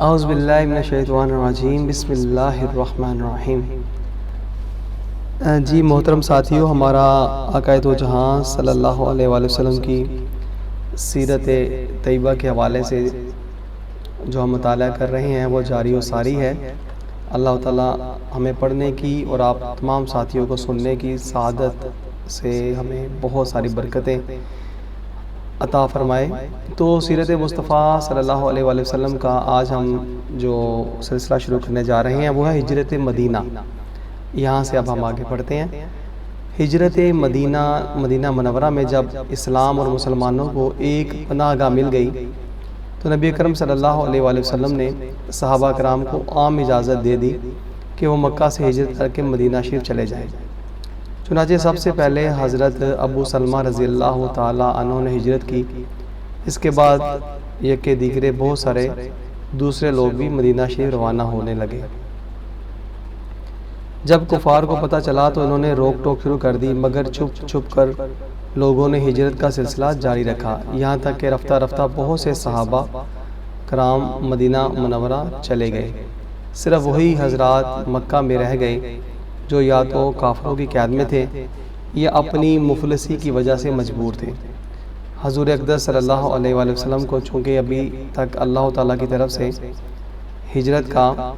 اعوذ باللہ من الشیطان الرجیم، بسم اللہ الرحمن الرحیم۔ جی محترم ساتھیو، ہمارا آقائے دو جہاں صلی اللہ علیہ وآلہ وسلم کی سیرت طیبہ کے حوالے سے جو ہم مطالعہ کر رہے ہیں وہ جاری و ساری ہے۔ اللہ تعالیٰ ہمیں پڑھنے کی اور آپ تمام ساتھیوں کو سننے کی سعادت سے ہمیں بہت ساری برکتیں عطا فرمائے۔ تو سیرت مصطفیٰ صلی اللہ علیہ وآلہ وسلم کا آج ہم جو سلسلہ شروع کرنے جا رہے ہیں وہ ہے ہجرت مدینہ۔ یہاں سے اب ہم آگے پڑھتے ہیں۔ ہجرت مدینہ منورہ میں جب اسلام اور مسلمانوں کو ایک پناہ گاہ مل گئی تو نبی اکرم صلی اللہ علیہ وآلہ وسلم نے صحابہ کرام کو عام اجازت دے دی کہ وہ مکہ سے ہجرت کر کے مدینہ شریف چلے جائیں۔ چنانچہ سب سے پہلے حضرت ابو سلمہ رضی اللہ تعالی عنہ نے ہجرت کی۔ اس کے بعد یکے دیگرے بہت سارے دوسرے لوگ بھی مدینہ شریف روانہ ہونے لگے۔ جب کفار کو پتہ چلا تو انہوں نے روک ٹوک شروع کر دی، مگر چھپ چھپ کر لوگوں نے ہجرت کا سلسلہ جاری رکھا، یہاں تک کہ رفتہ رفتہ بہت سے صحابہ کرام مدینہ منورہ چلے گئے۔ صرف وہی حضرات مکہ میں رہ گئے جو یا تو کافروں کی قید میں تھے یا اپنی مفلسی کی وجہ سے مجبور تھے۔ حضور اقدس صلی اللہ علیہ وآلہ وسلم کو چونکہ ابھی تک اللہ تعالیٰ کی طرف سے ہجرت کا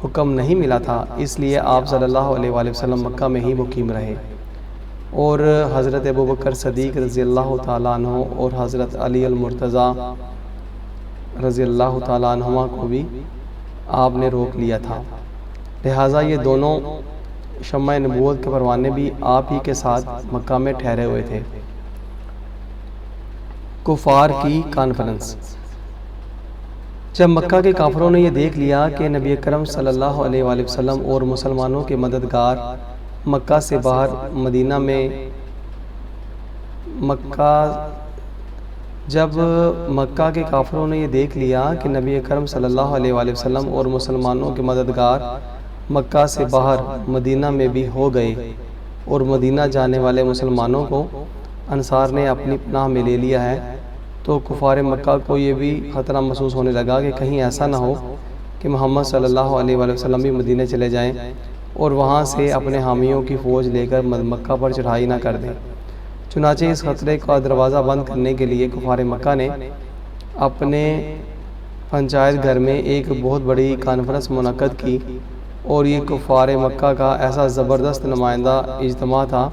حکم نہیں ملا تھا، اس لیے آپ صلی اللہ علیہ وآلہ وسلم مکہ میں ہی مقیم رہے، اور حضرت ابوبکر صدیق رضی اللہ تعالیٰ عنہ اور حضرت علی المرتضیٰ رضی اللہ تعالیٰ عنہما کو بھی آپ نے روک لیا تھا، لہٰذا یہ دونوں شمع نبوت کے پروانے بھی آپ ہی کے ساتھ مکہ میں ٹھہرے ہوئے تھے۔ کفار کی کانفرنس۔ جب مکہ کے کافروں نے یہ دیکھ لیا کہ نبی اکرم صلی اللہ علیہ وآلہ وسلم اور مسلمانوں کے مددگار مکہ سے باہر مدینہ میں جب مکہ کے کافروں نے یہ دیکھ لیا کہ نبی اکرم صلی اللہ علیہ وآلہ وسلم اور مسلمانوں کے مددگار مکہ سے باہر مدینہ میں بھی ہو گئے اور مدینہ جانے والے مسلمانوں کو انصار نے اپنی پناہ میں لے لیا ہے، تو کفار مکہ کو یہ بھی خطرہ محسوس ہونے لگا کہ کہیں ایسا نہ ہو کہ محمد صلی اللہ علیہ وآلہ وسلم بھی مدینہ چلے جائیں اور وہاں سے اپنے حامیوں کی فوج لے کر مکہ پر چڑھائی نہ کر دیں۔ چنانچہ اس خطرے کا دروازہ بند کرنے کے لیے کفار مکہ نے اپنے پنچایت گھر میں ایک بہت بڑی کانفرنس منعقد کی، اور یہ کفار مکہ کا ایسا زبردست نمائندہ اجتماع تھا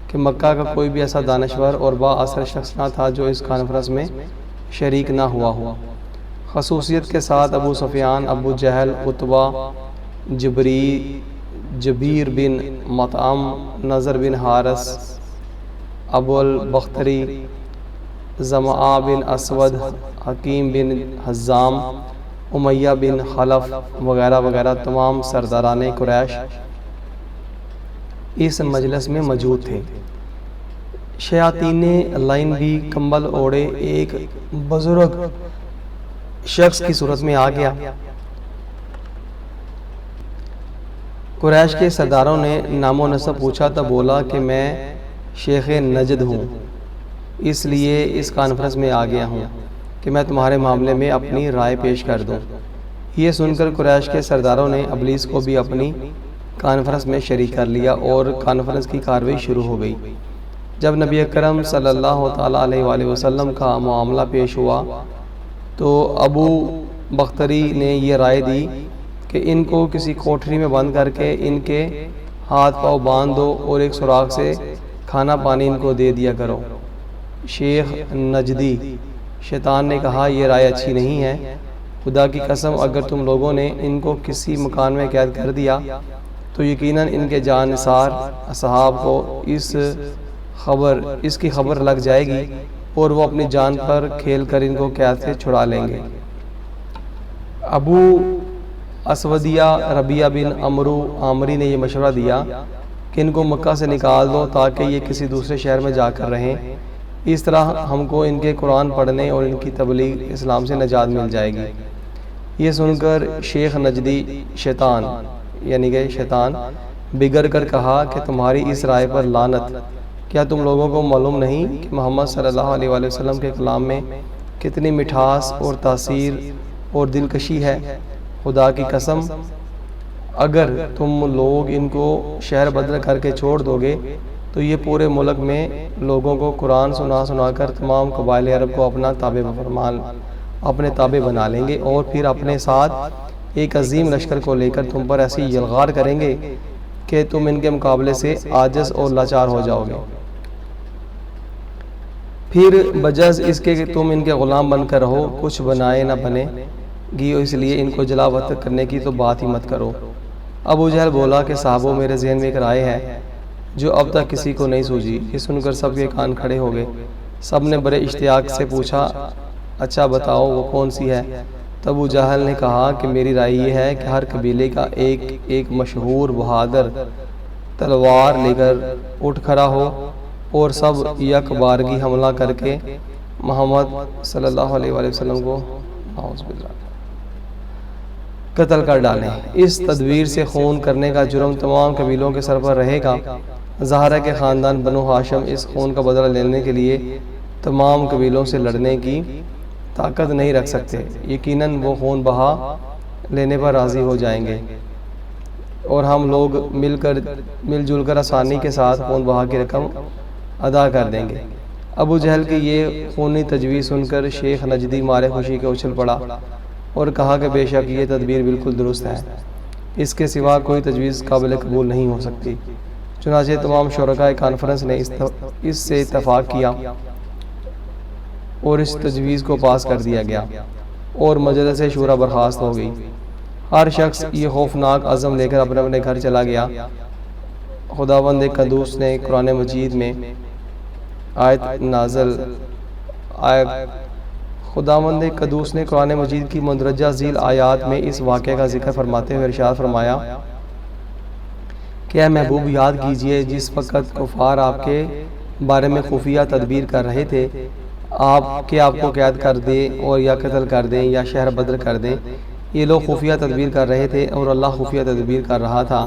کہ مکہ کا کوئی بھی ایسا دانشور اور با اثر شخص نہ تھا جو اس کانفرنس میں شریک نہ ہوا۔ خصوصیت کے ساتھ ابو سفیان، ابو جہل، عتبہ، جبیر بن مطعم، نضر بن حارث، ابو البختری، زمعہ بن اسود، حکیم بن حزام، امیہ بن خلف وغیرہ وغیرہ تمام سرداران قریش اس مجلس میں موجود تھے۔ شیاطین لعین بھی کمبل اوڑھے ایک بزرگ شخص کی صورت میں آ گیا۔ قریش کے سرداروں نے نام و نسب پوچھا تو بولا کہ میں شیخ نجد ہوں، اس لیے اس کانفرنس میں آ گیا ہوں کہ میں تمہارے معاملے میں اپنی رائے پیش کر دوں۔ یہ سن کر قریش کے سرداروں نے ابلیس کو بھی اپنی کانفرنس میں شریک کر لیا اور کانفرنس کی کارروائی شروع ہو گئی۔ جب نبی اکرم صلی اللہ تعالیٰ علیہ وآلہ وسلم کا معاملہ پیش ہوا تو ابو بختری نے یہ رائے دی کہ ان کو کسی کوٹھری میں بند کر کے ان کے ہاتھ پاؤں باندھ دو اور ایک سوراخ سے کھانا پانی ان کو دے دیا کرو۔ شیخ نجدی شیطان نے کہا یہ رائے اچھی نہیں ہے، خدا کی قسم اگر تم لوگوں نے ان کو کسی مکان میں قید کر دیا تو یقیناً ان کے جان نثار اصحاب کو اس کی خبر لگ جائے گی اور وہ اپنی جان پر کھیل کر ان کو قید سے چھڑا لیں گے۔ ابو اسودیہ ربیہ بن عمرو عامری نے یہ مشورہ دیا کہ ان کو مکہ سے نکال دو تاکہ یہ کسی دوسرے شہر میں جا کر رہیں، اس طرح ہم کو ان کے قرآن پڑھنے اور ان کی تبلیغ اسلام سے نجات مل جائے گی۔ یہ سن کر شیخ نجدی شیطان بگڑ کر کہا کہ تمہاری اس رائے پر لعنت، کیا تم لوگوں کو معلوم نہیں کہ محمد صلی اللہ علیہ وآلہ وسلم کے کلام میں کتنی مٹھاس اور تاثیر اور دلکشی ہے۔ خدا کی قسم اگر تم لوگ ان کو شہر بدر کر کے چھوڑ دو گے تو یہ پورے ملک میں لوگوں کو قرآن سنا سنا کر تمام قبائل عرب کو اپنے تابع بنا لیں گے، اور پھر اپنے ساتھ ایک عظیم لشکر کو لے کر تم پر ایسی یلغار کریں گے کہ تم ان کے مقابلے سے عاجز اور لاچار ہو جاؤ گے۔ پھر بجز اس کے کہ تم ان کے غلام بن کر رہو، کچھ بنائے نہ بنے گی، اس لیے ان کو جلا وطن کرنے کی تو بات ہی مت کرو۔ ابو جہل بولا کہ صاحبوں، میرے ذہن میں ایک رائے ہے جو اب تک کسی کو نہیں سوجھی۔ یہ سن کر سب کے کان کھڑے ہو گئے۔ سب نے بڑے اشتیاق سے پوچھا، اچھا بتاؤ وہ کون سی ہے؟ تب ابو جہل نے کہا کہ میری رائے یہ ہے کہ ہر قبیلے کا ایک مشہور بہادر تلوار لے کر اٹھ کھڑا ہو اور سب یک بارگی حملہ کر کے محمد صلی اللہ علیہ وآلہ وسلم کو قتل کر ڈالیں۔ اس تدبیر سے خون کرنے کا جرم تمام قبیلوں کے سر پر رہے گا۔ ظاہر ہے کہ خاندان بنو ہاشم اس خون کا بدلہ لینے کے لیے تمام قبیلوں سے لڑنے کی طاقت نہیں رکھ سکتے۔ یقیناً وہ خون بہا لینے پر راضی ہو جائیں گے اور ہم لوگ مل جل کر آسانی کے ساتھ خون بہا کی رقم ادا کر دیں گے۔ ابو جہل کی یہ خونی تجویز سن کر شیخ نجدی مارے خوشی کے اچھل پڑا اور کہا کہ بے شک یہ تدبیر بالکل درست ہے، اس کے سوا کوئی تجویز قابل قبول نہیں ہو سکتی۔ چنانچہ تمام شرکاء کانفرنس نے اس سے اتفاق کیا اور اس تجویز کو پاس کر دیا گیا اور مجلس شورا برخاست ہو گئی۔ ہر شخص یہ خوفناک عزم لے کر اپنے اپنے گھر چلا گیا۔ خداوند قدوس نے قرآن مجید میں خداوند قدوس نے قرآن مجید کی مندرجہ ذیل آیات میں اس واقعے کا ذکر فرماتے ہوئے ارشاد فرمایا کہ اے محبوب، یاد کیجئے جس وقت کفار آپ کے بارے میں خفیہ تدبیر کر رہے تھے آپ کو قید کر دیں اور یا قتل کر دیں یا شہر بدر کر دیں۔ یہ لوگ خفیہ تدبیر کر رہے تھے اور اللہ خفیہ تدبیر کر رہا تھا،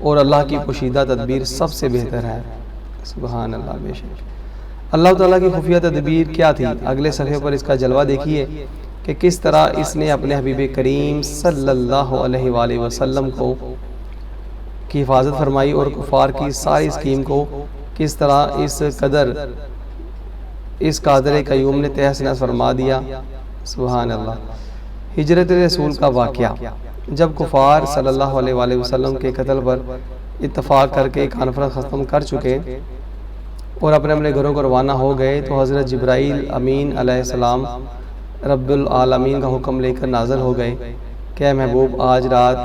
اور اللہ کی پوشیدہ تدبیر سب سے بہتر ہے۔ سبحان اللہ۔ بے شک اللہ تعالیٰ کی خفیہ تدبیر کیا تھی؟ اگلے صفحے پر اس کا جلوہ دیکھیے کہ کس طرح اس نے اپنے حبیب کریم صلی اللہ علیہ وآلہ وسلم کی حفاظت فرمائی اور کفار کی ساری اسکیم کو کس طرح اس قادر قیوم نے تہس نہس فرما دیا۔ سبحان اللہ۔ ہجرت رسول کا واقعہ۔ جب کفار صلی اللہ علیہ وآلہ وسلم کے قتل پر اتفاق کر کے کانفرنس ختم کر چکے اور اپنے اپنے گھروں کو روانہ ہو گئے تو حضرت جبرائیل امین علیہ السلام رب العالمین کا حکم لے کر نازل ہو گئے کہ اے محبوب، آج رات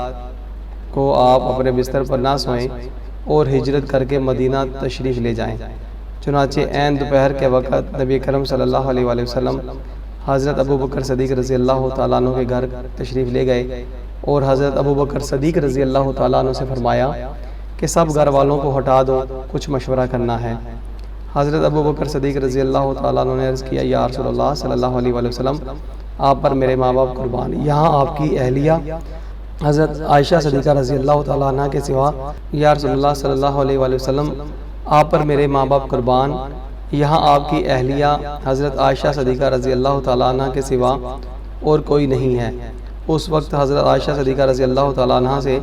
کو آپ اپنے بستر پر نہ سوئیں اور ہجرت کر کے مدینہ تشریف لے جائیں۔ چنانچہ عین دوپہر کے وقت نبی کرم صلی اللہ علیہ وآلہ وسلم حضرت ابوبکر صدیق رضی اللہ تعالیٰ عنہ کے گھر تشریف لے گئے اور حضرت ابوبکر صدیق رضی اللہ تعالیٰ عنہ سے فرمایا کہ سب گھر والوں کو ہٹا دو، کچھ مشورہ کرنا ہے۔ حضرت ابوبکر صدیق رضی اللہ تعالیٰ عنہ نے عرض کیا، یا رسول اللہ صلی اللہ علیہ وآلہ وسلم، آپ پر میرے ماں باپ قربان۔ یہاں آپ کی اہلیہ حضرت عائشہ صدیقہ رضی اللہ تعالیٰ عنہ کے سوا، یا رسول اللہ صلی اللہ علیہ وآلہ وسلم، آپ پر میرے ماں باپ قربان، یہاں آپ کی اہلیہ حضرت عائشہ صدیقہ رضی اللہ تعالیٰ عنہ کے سوا اور کوئی نہیں ہے۔ اس وقت حضرت عائشہ صدیقہ رضی اللہ تعالیٰ عنہ سے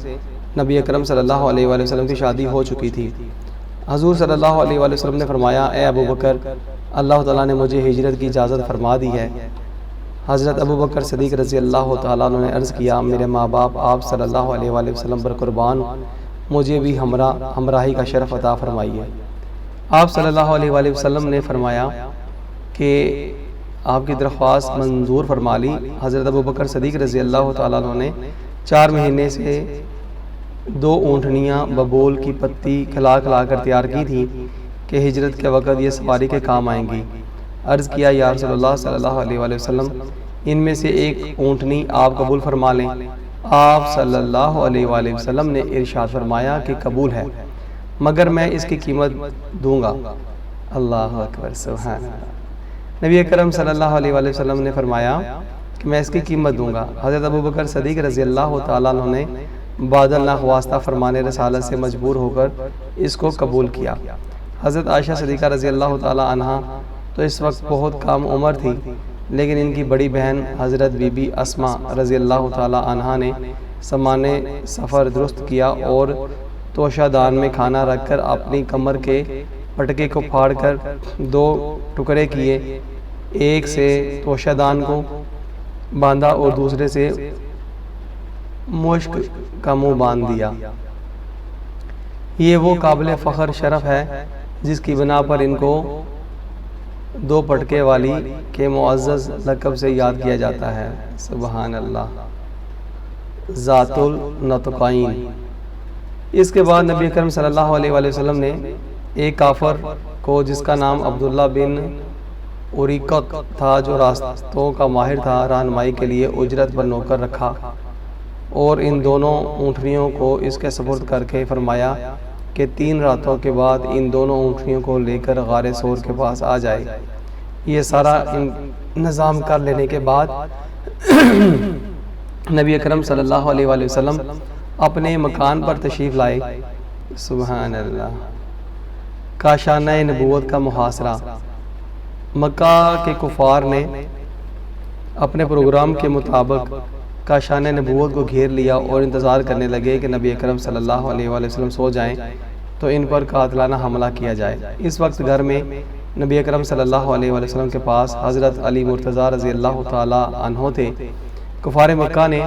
نبی اکرم صلی اللہ علیہ وآلہ وسلم کی شادی ہو چکی تھی۔ حضور صلی اللہ علیہ وآلہ وسلم نے فرمایا، اے ابوبکر، اللہ تعالیٰ نے مجھے ہجرت کی اجازت فرما دی ہے۔ حضرت ابوبکر صدیق رضی اللہ تعالیٰ عنہ نے عرض کیا، میرے ماں باپ آپ صلی اللہ علیہ وآلہ وسلم پر قربان، مجھے بھی ہمراہی کا شرف عطا فرمائیے۔ آپ صلی اللہ علیہ وآلہ وسلم نے فرمایا کہ آپ کی درخواست منظور فرما لی۔ حضرت ابوبکر صدیق رضی اللہ تعالیٰ عنہ نے 4 مہینے سے 2 اونٹنیاں ببول کی پتی کھلا کھلا کر تیار کی تھی کہ ہجرت کے وقت یہ سواری کے کام آئیں گی۔ عرض کیا، یا رسول اللہ صلی اللہ علیہ وآلہ وسلم، ان میں سے ایک اونٹنی آپ قبول فرما لیں۔ آپ صلی اللہ علیہ وآلہ وسلم نے ارشاد فرمایا کہ قبول ہے، مگر میں اس کی قیمت دوں گا۔ اللہ اکبر، سبحان اللہ۔ نبی اکرم صلی اللہ علیہ وآلہ وسلم نے فرمایا کہ میں اس کی قیمت دوں گا۔ حضرت ابوبکر صدیق رضی اللہ تعالیٰ عنہ نے بعد النخواستہ فرمانے رسالت سے مجبور ہو کر اس کو قبول کیا۔ حضرت عائشہ صدیقہ رضی اللہ تعالیٰ عنہ تو اس وقت بہت کم عمر تھی، لیکن ان کی بڑی بہن حضرت بی بی اسما رضی اللہ تعالی عنہا نے سامان سفر درست کیا اور توشہ دان میں کھانا رکھ کر اپنی کمر کے پٹکے کو پھاڑ کر 2 ٹکڑے کیے، ایک سے توشہ دان کو باندھا اور دوسرے سے مشک کا منہ باندھ دیا۔ یہ وہ قابل فخر شرف ہے جس کی بنا پر ان کو 2 پٹکے والی کے معزز لقب سے یاد کیا جاتا ہے۔ سبحان اللہ۔ ذات النطقین۔ اس کے بعد نبی اکرم صلی اللہ علیہ وآلہ وسلم نے ایک کافر کو جس کا نام عبداللہ بن اوریقت تھا، جو راستوں کا ماہر تھا، رہنمائی کے لیے اجرت پر نوکر رکھا اور ان دونوں اونٹنیوں کو اس کے سپرد کر کے فرمایا کہ 3 راتوں کے بعد ان دونوں اونٹنیوں کو لے کر غار سور کے پاس آ جائے۔ یہ سارا نظام کر لینے کے بعد نبی اکرم صلی اللہ علیہ وآلہ وسلم اپنے مکان پر تشریف لائے۔ سبحان اللہ۔ کاشانہ نبوت کا محاصرہ۔ مکہ کے کفار نے اپنے پروگرام کے مطابق کاشانہ نبوت کو گھیر لیا اور انتظار کرنے لگے کہ نبی اکرم صلی اللہ علیہ وآلہ وسلم سو جائیں تو ان پر قاتلانہ حملہ کیا جائے۔ اس وقت گھر میں نبی اکرم صلی اللہ علیہ وآلہ وسلم کے پاس حضرت علی مرتضیٰ رضی اللہ تعالی عنہ تھے۔ کفار مکہ نے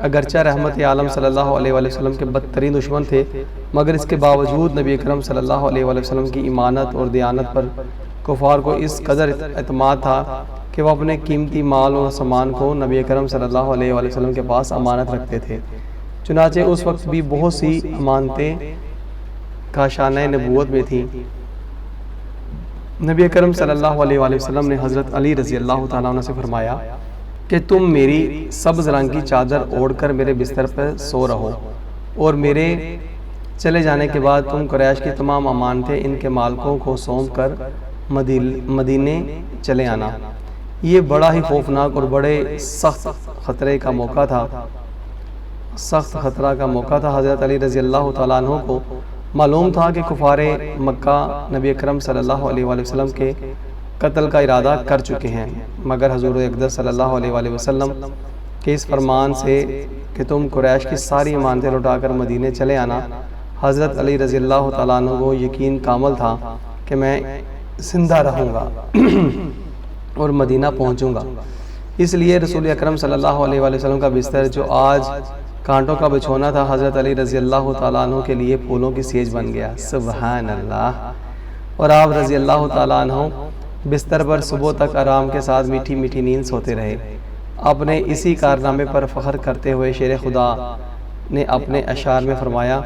اگرچہ رحمت عالم صلی اللہ علیہ وآلہ وسلم کے بدترین دشمن تھے، مگر اس کے باوجود نبی اکرم صلی اللہ علیہ وآلہ وسلم کی ایمانت اور دیانت پر کفار کو اس قدر اعتماد تھا کہ وہ اپنے قیمتی مال اور سامان کو نبی اکرم صلی اللہ علیہ وآلہ وسلم کے پاس امانت رکھتے تھے۔ چنانچہ اس وقت بھی بہت سی امانتیں کاشانہ نبوت میں تھیں۔ نبی اکرم صلی اللہ علیہ وآلہ وسلم نے حضرت علی رضی اللہ تعالیٰ عنہ سے فرمایا کہ تم میری سبز رنگ کی چادر اوڑھ کر میرے بستر پر سو رہو اور میرے چلے جانے کے بعد تم قریش کی تمام امانتیں ان کے مالکوں کو سونپ کر مدینے چلے آنا۔ یہ بڑا ہی خوفناک اور بڑے سخت خطرے کا موقع تھا۔ حضرت علی رضی اللہ تعالیٰ عنہ کو معلوم تھا کہ کفار مکہ نبی اکرم صلی اللہ علیہ وآلہ وسلم کے قتل کا ارادہ کر چکے ہیں، مگر حضور اقدس صلی اللہ علیہ وآلہ وسلم کے اس فرمان سے کہ تم قریش کی ساری امانتیں لوٹا کر مدینے چلے آنا، حضرت علی رضی اللہ تعالیٰ عنہ کو یقین کامل تھا کہ میں زندہ رہوں گا اور مدینہ پہنچوں گا۔ اس لیے رسول اکرم صلی اللہ علیہ وآلہ وسلم کا بستر جو آج کانٹوں کا بچھونا تھا، حضرت علی رضی اللہ تعالیٰ عنہ کے لیے پھولوں کی سیج بن گیا۔ سبحان اللہ۔ اور آپ رضی اللہ تعالیٰ عنہ بستر پر صبح تک آرام کے ساتھ میٹھی میٹھی نیند سوتے رہے۔ اپنے اسی کارنامے پر فخر کرتے ہوئے شیر خدا نے اپنے اشعار میں فرمایا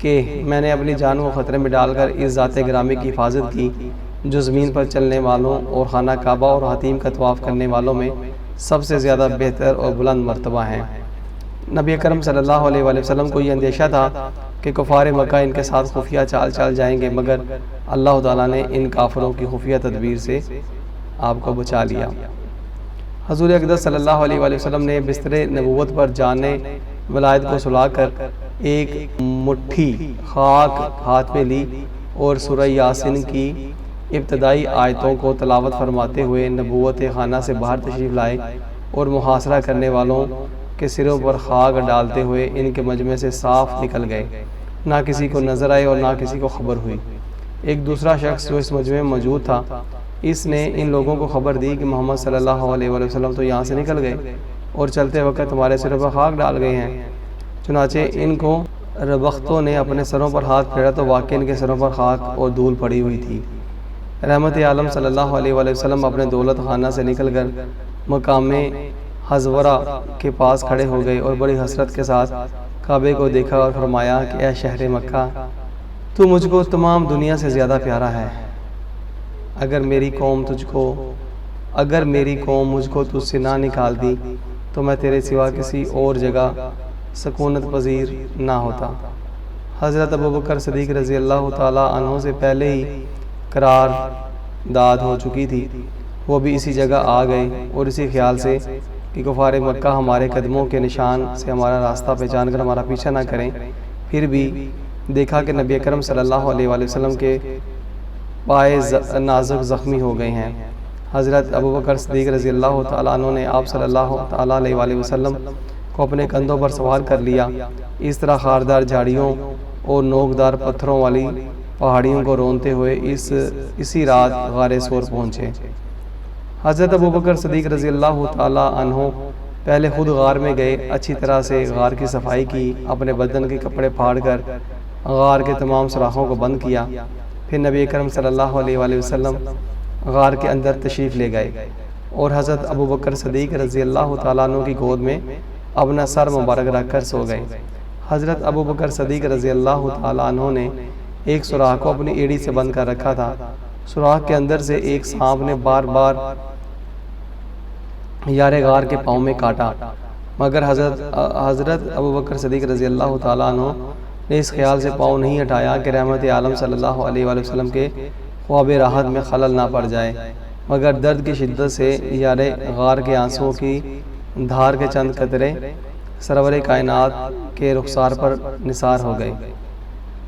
کہ میں نے اپنی جان کو خطرے میں ڈال کر اس ذات گرامی کی حفاظت کی جو زمین پر چلنے والوں اور خانہ کعبہ اور حتیم کا طواف کرنے والوں میں سب سے زیادہ بہتر اور بلند مرتبہ ہیں۔ نبی اکرم صلی اللہ علیہ وآلہ وسلم کو یہ اندیشہ تھا کہ کفار مکہ ان کے ساتھ خفیہ چال جائیں گے، مگر اللہ تعالیٰ نے ان کافروں کی خفیہ تدبیر سے آپ کو بچا لیا۔ حضور اقدس صلی اللہ علیہ وآلہ وسلم نے بستر نبوت پر جانے ولایت کو سلا کر ایک مٹھی خاک ہاتھ میں لی اور سورہ یاسین کی ابتدائی آیتوں کو تلاوت فرماتے ہوئے نبوت خانہ سے باہر تشریف لائے اور محاصرہ کرنے والوں کے سروں پر خاک ڈالتے ہوئے ان کے مجمع سے صاف نکل گئے۔ نہ کسی کو نظر آئے اور نہ کسی کو خبر ہوئی۔ ایک دوسرا شخص جو اس مجمع میں موجود تھا، اس نے ان لوگوں کو خبر دی کہ محمد صلی اللہ علیہ وآلہ وسلم تو یہاں سے نکل گئے اور چلتے وقت تمہارے سروں پر خاک ڈال گئے ہیں۔ چنانچہ ان کو ربختوں نے اپنے سروں پر ہاتھ پھیرا تو واقعی ان کے سروں پر خاک اور دھول پڑی ہوئی تھی۔ رحمت عالم صلی اللہ علیہ وآلہ وسلم اپنے دولت خانہ سے نکل کر مقام حضورہ کے پاس کھڑے ہو گئے اور بڑی حسرت کے ساتھ کعبے کو دیکھا اور فرمایا کہ اے شہر مکہ، تو مجھ کو تمام دنیا سے زیادہ پیارا ہے۔ اگر میری قوم مجھ کو تجھ سے نہ نکال دی تو میں تیرے سوا کسی اور جگہ سکونت پذیر نہ ہوتا۔ حضرت ابوبکر صدیق رضی اللہ تعالیٰ عنہ سے پہلے ہی قرار داد ہو چکی تھی، وہ بھی اسی جگہ آ گئے اور اسی خیال سے کہ کفار مکہ ہمارے قدموں کے نشان سے ہمارا راستہ پہچان کر ہمارا پیچھا نہ کریں، پھر بھی دیکھا کہ نبی اکرم صلی اللہ علیہ وآلہ وسلم کے پائے نازک زخمی ہو گئے ہیں۔ حضرت ابو بکر صدیق رضی اللہ تعالیٰ عنہ نے آپ صلی اللہ تعالیٰ علیہ وآلہ وسلم کو اپنے کندھوں پر سوار کر لیا۔ اس طرح خاردار جھاڑیوں اور نوکدار پتھروں والی پہاڑیوں کو رونتے ہوئے اسی رات غار ثور پہنچے۔ حضرت ابو بکر صدیق رضی اللہ تعالیٰ عنہ پہلے خود غار میں گئے، اچھی طرح سے غار کی صفائی کی، اپنے بدن کے کپڑے پھاڑ کر غار کے تمام سوراخوں کو بند کیا۔ پھر نبی اکرم صلی اللہ علیہ وآلہ وسلم غار کے اندر تشریف لے گئے اور حضرت ابو بکر صدیق رضی اللہ تعالیٰ عنہ کی گود میں اپنا سر مبارک رکھ کر سو گئے۔ حضرت ابو بکر صدیق رضی اللہ تعالیٰ عنہ نے ایک سوراخ کو اپنی ایڑی سے بند کر رکھا تھا۔ سوراخ کے اندر سے ایک سانپ نے بار بار یار غار کے پاؤں میں کاٹا، مگر حضرت ابو بکر صدیق رضی اللہ تعالیٰ عنہ نے اس خیال سے پاؤں نہیں ہٹایا کہ رحمت عالم صلی اللہ علیہ وآلہ وسلم کے خواب راحت میں خلل نہ پڑ جائے، مگر درد کی شدت سے یار غار کے آنسوؤں کی دھار کے چند قطرے سرور کائنات کے رخسار پر نثار ہو گئے،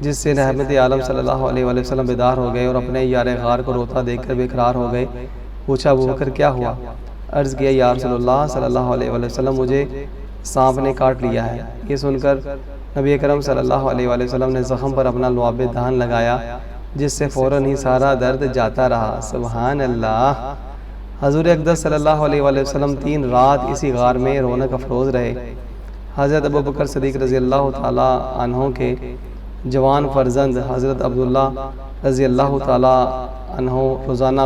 جس سے رحمت عالم صلی اللہ علیہ وآلہ وسلم بیدار ہو گئے اور اپنے یار غار کو روتا دیکھ کر بے قرار ہو گئے۔ پوچھا ابو بکر کیا ہوا؟ عرض کیا یا رسول اللہ صلی اللہ علیہ وآلہ وسلم مجھے سانپ نے کاٹ لیا ہے۔ یہ سن کر نبی اکرم صلی اللہ علیہ وآلہ وسلم نے زخم پر اپنا لعاب دہن لگایا، جس سے فوراً ہی سارا درد جاتا رہا۔ سبحان اللہ۔ حضور اقدس صلی اللہ علیہ وآلہ وسلم 3 رات اسی غار میں رونق افروز رہے۔ حضرت ابو بکر صدیق رضی اللہ تعالیٰ عنہ کے جوان فرزند حضرت عبداللہ رضی اللہ تعالیٰ عنہ روزانہ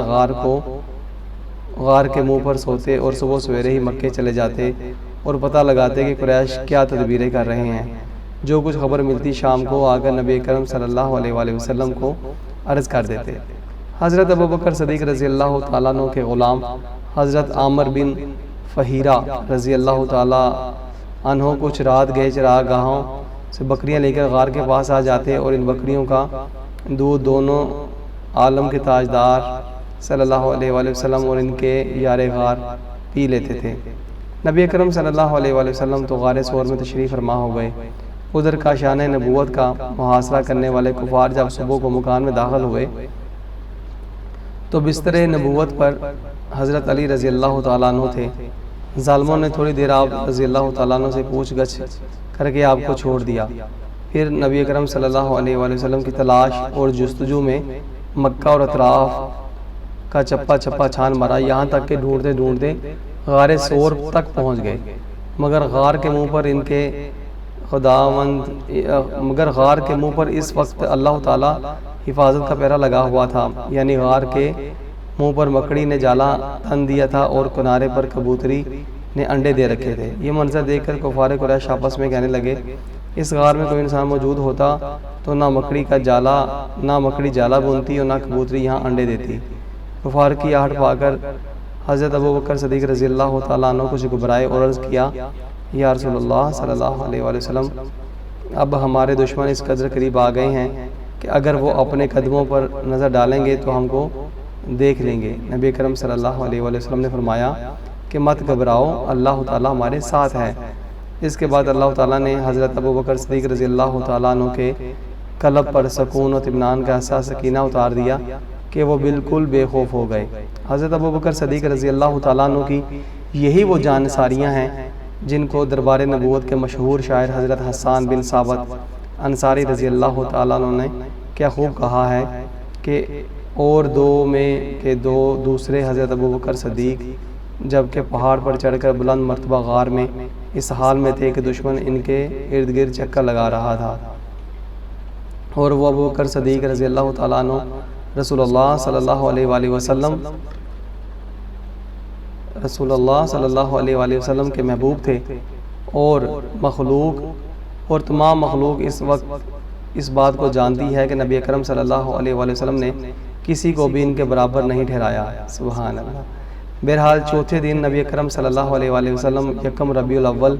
غار کے منہ پر سوتے اور صبح سویرے ہی مکے چلے جاتے اور پتہ لگاتے کہ قریش کیا تدبیریں کر رہے ہیں۔ جو کچھ خبر ملتی شام کو آ کر نبی کرم صلی اللہ علیہ وآلہ وسلم کو عرض کر دیتے۔ حضرت ابو بکر صدیق رضی اللہ تعالیٰ عنہ کے غلام حضرت عامر بن فہیرہ رضی اللہ تعالیٰ عنہ کچھ رات گئے چراگاہوں سے بکریاں لے کر غار کے پاس آ جاتے اور ان بکریوں کا دودھ دونوں عالم کے تاجدار صلی اللہ علیہ وآلہ وسلم اور ان کے یار غار پی لیتے تھے۔ نبی اکرم صلی اللہ علیہ وآلہ وسلم تو غار ثور میں تشریف فرما ہو گئے۔ ادھر کاشان نبوت کا محاصرہ کرنے والے کفار جب صبح کو مکان میں داخل ہوئے تو بستر نبوت پر حضرت علی رضی اللہ تعالیٰ عنہ تھے۔ ظالموں نے تھوڑی دیر آپ رضی اللہ تعالیٰ عنہ سے پوچھ گچھ کر کے آپ کو چھوڑ دیا۔ پھر نبی اکرم صلی اللہ علیہ وآلہ وسلم کی تلاش اور جستجو میں مکہ اور اطراف کا چپا چپا چھان مارا، یہاں تک کہ ڈھونڈتے ڈھونڈتے غار ثور تک پہنچ گئے، مگر غار کے منہ پر اس وقت اللہ تعالیٰ حفاظت کا پہرا لگا ہوا تھا، یعنی غار کے منہ پر مکڑی نے جالا تن دیا تھا اور کنارے پر کبوتری نے انڈے دے رکھے تھے۔ یہ منظر دیکھ کر کفار قریش آپس میں کہنے لگے اس غار میں کوئی انسان موجود ہوتا تو نہ مکڑی جالا بنتی اور نہ کبوتری یہاں انڈے دیتی۔ کفار کی آہٹ پا کر حضرت ابو بکر صدیق رضی اللہ تعالیٰ عنہ کچھ گھبرائے اور عرض کیا یا رسول اللہ صلی اللہ علیہ وآلہ وسلم اب ہمارے دشمن اس قدر قریب آ گئے ہیں کہ اگر وہ اپنے قدموں پر نظر ڈالیں گے تو ہم کو دیکھ لیں گے۔ نبی کرم صلی اللہ علیہ وآلہ وسلم نے فرمایا کہ مت گھبراؤ، اللہ تعالیٰ ہمارے ساتھ ہے۔ اس کے بعد اللہ تعالیٰ نے حضرت ابو بکر صدیق رضی اللہ تعالیٰ عنہ کے قلب پر سکون و اطمینان کا ایسا سکینہ اتار دیا کہ وہ بالکل بے خوف ہو گئے۔ حضرت ابو بکر صدیق رضی اللہ تعالیٰ عنہ کی یہی وہ جانثاریاں ہیں جن کو دربار نبوت کے مشہور شاعر حضرت حسان بن ثابت انصاری رضی اللہ تعالیٰ عنہ نے کیا خوب کہا ہے کہ اور دو میں کے دو دوسرے حضرت ابو بکر صدیق جبکہ پہاڑ پر چڑھ کر بلند مرتبہ غار میں اس حال میں تھے کہ دشمن ان کے ارد گرد چکر لگا رہا تھا، اور وہ ابو بکر صدیق رضی اللہ تعالیٰ عنہ رسول اللہ صلی اللہ علیہ وآلہ وسلم کے محبوب تھے، اور مخلوق اور تمام مخلوق اس وقت اس بات کو جانتی ہے کہ نبی اکرم صلی اللہ علیہ وآلہ وسلم نے کسی کو بھی ان کے برابر نہیں ٹھہرایا۔ سبحان اللہ۔ بہرحال چوتھے دن نبی اکرم صلی اللہ علیہ وآلہ وسلم یکم ربیع الاول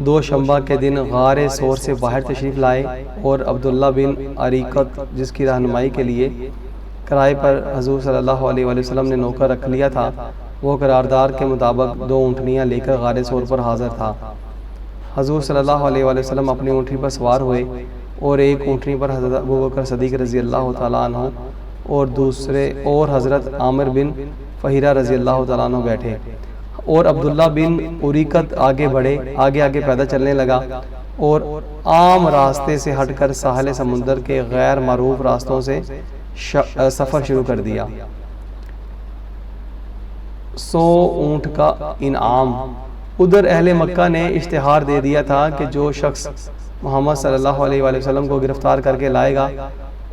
دوشنبہ کے دن غار ثور سے باہر تشریف لائے اور عبداللہ بن عریقت جس کی رہنمائی کے لیے کرائے پر حضور صلی اللہ علیہ وآلہ وسلم نے نوکر رکھ لیا تھا، وہ قرارداد کے مطابق 2 اونٹنیاں لے کر غار ثور پر حاضر تھا۔ حضور صلی اللہ علیہ وآلہ وسلم اپنی اونٹنی پر سوار ہوئے اور ایک اونٹنی پر حضرت ابو بکر صدیق رضی اللہ تعالیٰ عنہ اور حضرت عامر بن فہیرہ رضی اللہ تعالیٰ عنہ بیٹھے، اور عبداللہ بن اریقت آگے بڑھے، آگے پیدل چلنے لگا اور عام راستے سے ہٹ کر ساحل سمندر کے غیر معروف راستوں سے سفر شروع کر دیا۔ 100 اونٹ کا انعام۔ ادھر اہل مکہ نے اشتہار دے دیا تھا کہ جو شخص محمد صلی اللہ علیہ وآلہ وسلم کو گرفتار کر کے لائے گا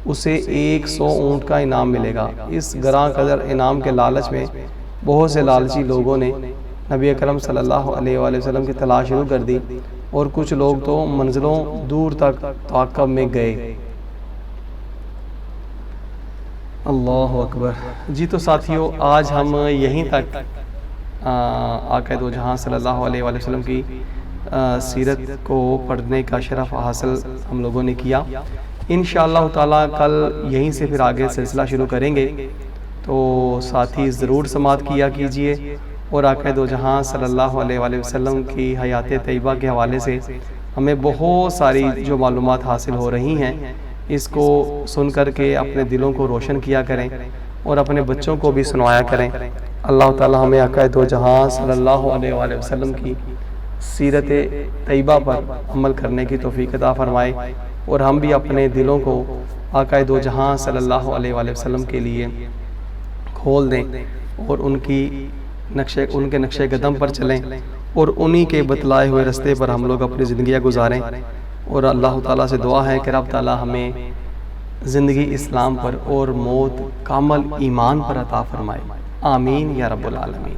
اسے 100 اونٹ کا انعام ملے گا۔ اس گراں قدر انعام کے لالچ میں بہت سے لالچی لوگوں نے نبی اکرم صلی اللہ علیہ وآلہ وسلم کی تلاش شروع کر دی، اور کچھ لوگ تو منزلوں دور تک تعاقب میں گئے۔ اللہ اکبر۔ جی تو ساتھیو، آج ہم یہیں تک آقا دو جہاں صلی اللہ علیہ وآلہ وسلم کی سیرت کو پڑھنے کا شرف حاصل ہم لوگوں نے کیا۔ انشاءاللہ تعالیٰ کل یہیں سے پھر آگے سلسلہ شروع کریں گے، تو ساتھی ضرور سماعت کیا کیجئے، اور آقا دو جہاں صلی اللہ علیہ وآلہ وسلم کی حیات طیبہ کے حوالے سے ہمیں بہت ساری جو معلومات حاصل ہو رہی ہیں، اس کو سن کر کے اپنے دلوں کو روشن کیا کریں اور اپنے بچوں کو بھی سنوایا کریں۔ اللہ تعالی ہمیں آقا دو جہاں صلی اللہ علیہ وآلہ وسلم کی سیرت طیبہ پر عمل کرنے کی توفیق عطا فرمائے، اور ہم بھی اپنے دلوں کو آقا دو جہاں صلی اللہ علیہ وآلہ وسلم کے لیے کھول دیں، اور ان کے نقش قدم پر چلیں، اور انہی کے بتلائے ہوئے رستے پر ہم لوگ اپنی زندگیاں گزاریں۔ اور اللہ تعالیٰ سے دعا ہے کہ رب تعالیٰ ہمیں زندگی اسلام پر اور موت کامل ایمان پر عطا فرمائے۔ آمین یا رب العالمین۔